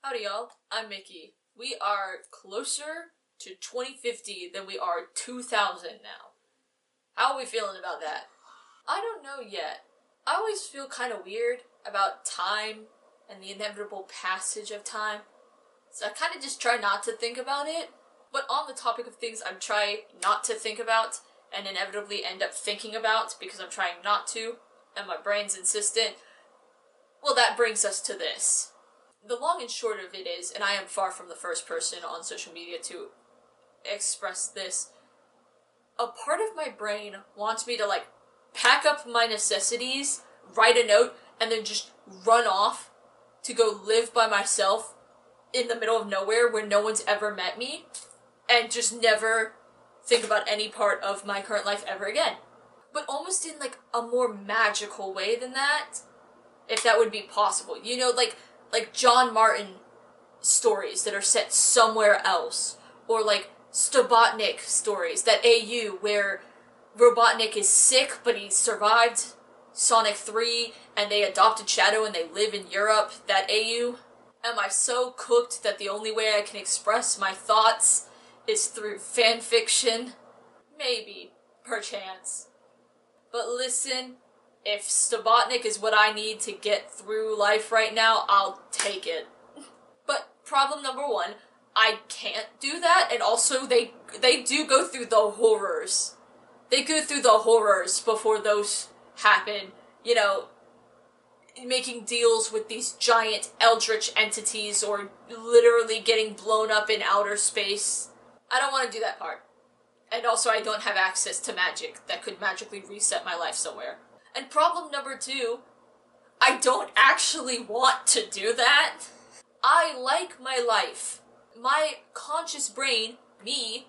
Howdy y'all, I'm Mickey. We are closer to 2050 than we are 2000 now. How are we feeling about that? I don't know yet. I always feel kind of weird about time and the inevitable passage of time. So I kind of just try not to think about it. But on the topic of things I'm trying not to think about and inevitably end up thinking about because I'm trying not to, and my brain's insistent, well, that brings us to this. The long and short of it is, and I am far from the first person on social media to express this, a part of my brain wants me to, pack up my necessities, write a note, and then just run off to go live by myself in the middle of nowhere where no one's ever met me, and just never think about any part of my current life ever again. But almost in, a more magical way than that, if that would be possible. You know, like John Martin stories that are set somewhere else, or Stobotnik stories, that AU where Robotnik is sick but he survived Sonic 3 and they adopted Shadow and they live in Europe, that AU. Am I so cooked that the only way I can express my thoughts is through fanfiction? Maybe, perchance. But listen, if Stobotnik is what I need to get through life right now, I'll take it. But problem number one, I can't do that, and also they do go through the horrors. They go through the horrors before those happen, you know, making deals with these giant eldritch entities or literally getting blown up in outer space. I don't want to do that part. And also I don't have access to magic that could magically reset my life somewhere. And problem number two, I don't actually want to do that. I like my life. My conscious brain, me,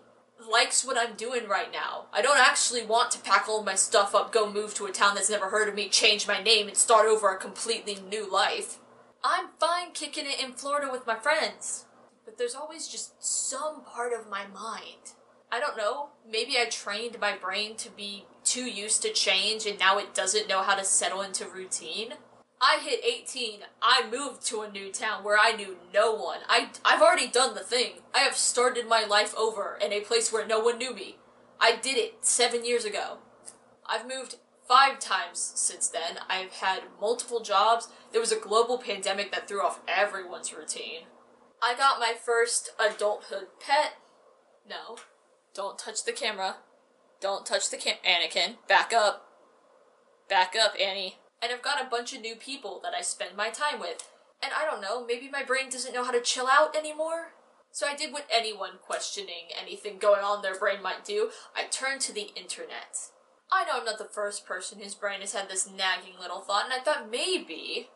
likes what I'm doing right now. I don't actually want to pack all my stuff up, go move to a town that's never heard of me, change my name, and start over a completely new life. I'm fine kicking it in Florida with my friends. But there's always just some part of my mind. I don't know, maybe I trained my brain to be too used to change and now it doesn't know how to settle into routine. I hit 18, I moved to a new town where I knew no one. I've already done the thing. I have started my life over in a place where no one knew me. I did it 7 years ago. I've moved 5 times since then. I've had multiple jobs. There was a global pandemic that threw off everyone's routine. I got my first adulthood pet. No. Don't touch the camera. Don't touch the Anakin. Back up. Back up, Annie. And I've got a bunch of new people that I spend my time with. And I don't know, maybe my brain doesn't know how to chill out anymore? So I did what anyone questioning anything going on in their brain might do. I turned to the internet. I know I'm not the first person whose brain has had this nagging little thought, and I thought maybe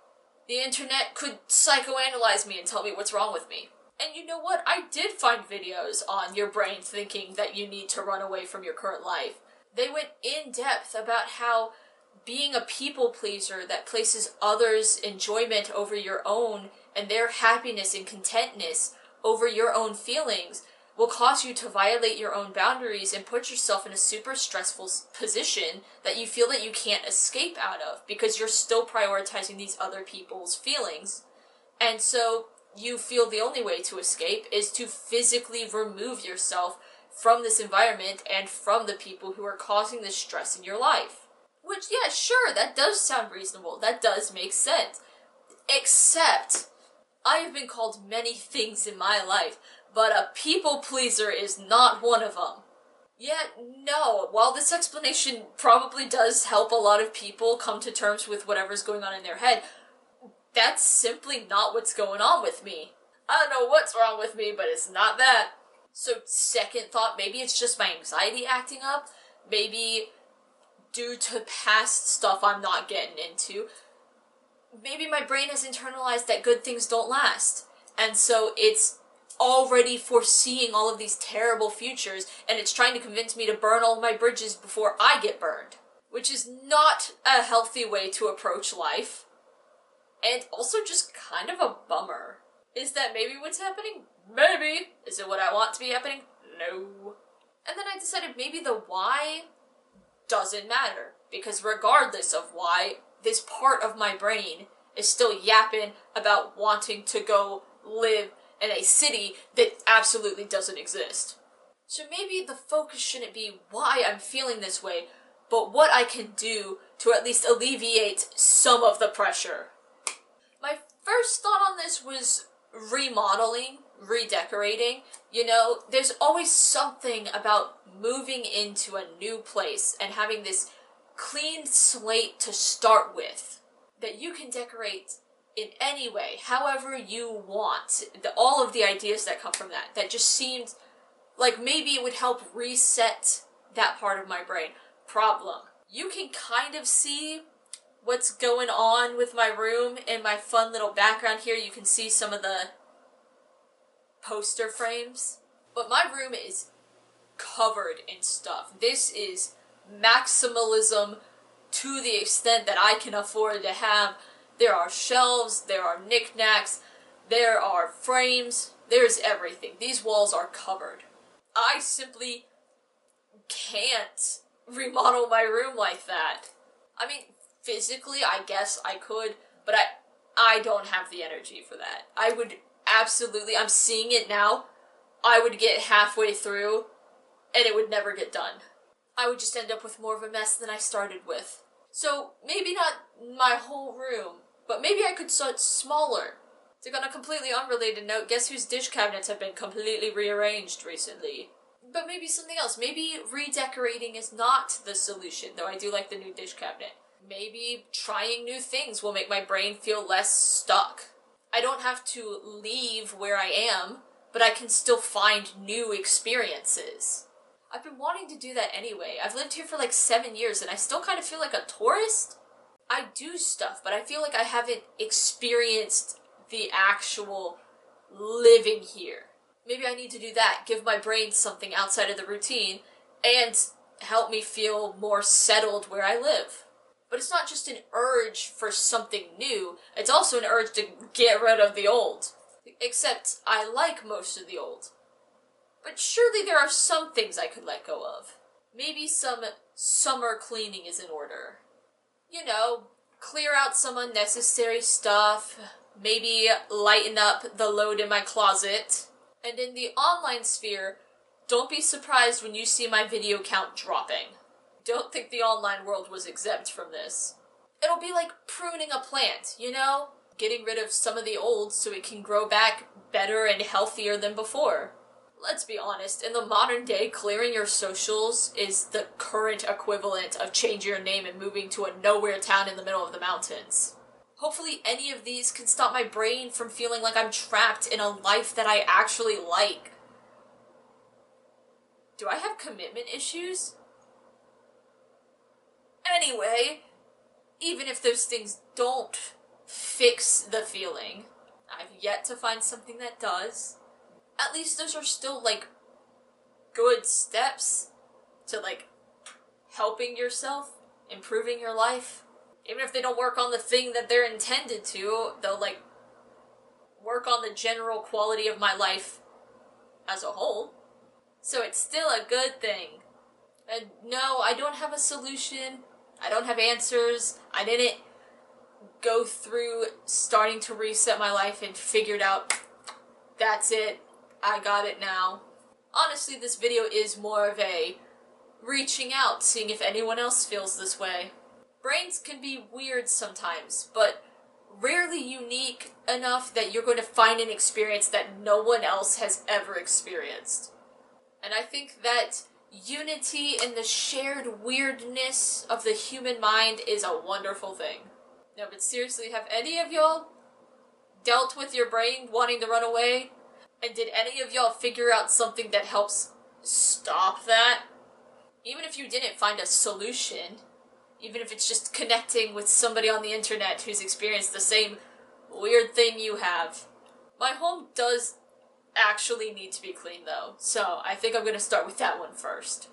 the internet could psychoanalyze me and tell me what's wrong with me. And you know what? I did find videos on your brain thinking that you need to run away from your current life. They went in depth about how being a people pleaser that places others' enjoyment over your own and their happiness and contentness over your own feelings will cause you to violate your own boundaries and put yourself in a super stressful position that you feel that you can't escape out of because you're still prioritizing these other people's feelings. And so you feel the only way to escape is to physically remove yourself from this environment and from the people who are causing this stress in your life. Which, yeah, sure, that does sound reasonable. That does make sense. Except, I have been called many things in my life, but a people pleaser is not one of them. Yeah, no, while this explanation probably does help a lot of people come to terms with whatever's going on in their head, that's simply not what's going on with me. I don't know what's wrong with me, but it's not that. So, second thought, maybe it's just my anxiety acting up. Maybe due to past stuff I'm not getting into, maybe my brain has internalized that good things don't last. And so it's already foreseeing all of these terrible futures, and it's trying to convince me to burn all my bridges before I get burned. Which is not a healthy way to approach life. And also just kind of a bummer. Is that maybe what's happening? Maybe. Is it what I want to be happening? No. And then I decided maybe the why doesn't matter, because regardless of why, this part of my brain is still yapping about wanting to go live in a city that absolutely doesn't exist. So maybe the focus shouldn't be why I'm feeling this way, but what I can do to at least alleviate some of the pressure. My first thought on this was remodeling, redecorating. You know, there's always something about moving into a new place and having this clean slate to start with that you can decorate in any way, however you want. All of the ideas that come from that just seemed like maybe it would help reset that part of my brain. Problem. You can kind of see what's going on with my room in my fun little background here. You can see some of the poster frames. But my room is covered in stuff. This is maximalism to the extent that I can afford to have. There are shelves, there are knickknacks, there are frames, there's everything. These walls are covered. I simply can't remodel my room like that. I mean, physically, I guess I could, but I don't have the energy for that. I would absolutely, I'm seeing it now, I would get halfway through, and it would never get done. I would just end up with more of a mess than I started with. So, maybe not my whole room, but maybe I could start smaller. To on a completely unrelated note, guess whose dish cabinets have been completely rearranged recently? But maybe something else. Maybe redecorating is not the solution, though I do like the new dish cabinet. Maybe trying new things will make my brain feel less stuck. I don't have to leave where I am, but I can still find new experiences. I've been wanting to do that anyway. I've lived here for like 7 years and I still kind of feel like a tourist. I do stuff, but I feel like I haven't experienced the actual living here. Maybe I need to do that, give my brain something outside of the routine, and help me feel more settled where I live. But it's not just an urge for something new, it's also an urge to get rid of the old. Except I like most of the old. But surely there are some things I could let go of. Maybe some summer cleaning is in order. You know, clear out some unnecessary stuff, maybe lighten up the load in my closet. And in the online sphere, don't be surprised when you see my video count dropping. Don't think the online world was exempt from this. It'll be like pruning a plant, you know? Getting rid of some of the old so it can grow back better and healthier than before. Let's be honest, in the modern day, clearing your socials is the current equivalent of changing your name and moving to a nowhere town in the middle of the mountains. Hopefully any of these can stop my brain from feeling like I'm trapped in a life that I actually like. Do I have commitment issues? Anyway, even if those things don't fix the feeling, I've yet to find something that does. At least those are still, like, good steps to, like, helping yourself, improving your life. Even if they don't work on the thing that they're intended to, they'll, like, work on the general quality of my life as a whole. So it's still a good thing. And no, I don't have a solution. I don't have answers. I didn't go through starting to reset my life and figured out, that's it. I got it now. Honestly, this video is more of a reaching out, seeing if anyone else feels this way. Brains can be weird sometimes, but rarely unique enough that you're going to find an experience that no one else has ever experienced. And I think that unity in the shared weirdness of the human mind is a wonderful thing. No, but seriously, have any of y'all dealt with your brain wanting to run away? And did any of y'all figure out something that helps stop that? Even if you didn't find a solution, even if it's just connecting with somebody on the internet who's experienced the same weird thing you have. My home does actually need to be clean though, so I think I'm going to start with that one first.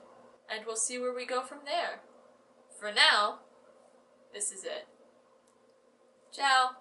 And we'll see where we go from there. For now, this is it. Ciao!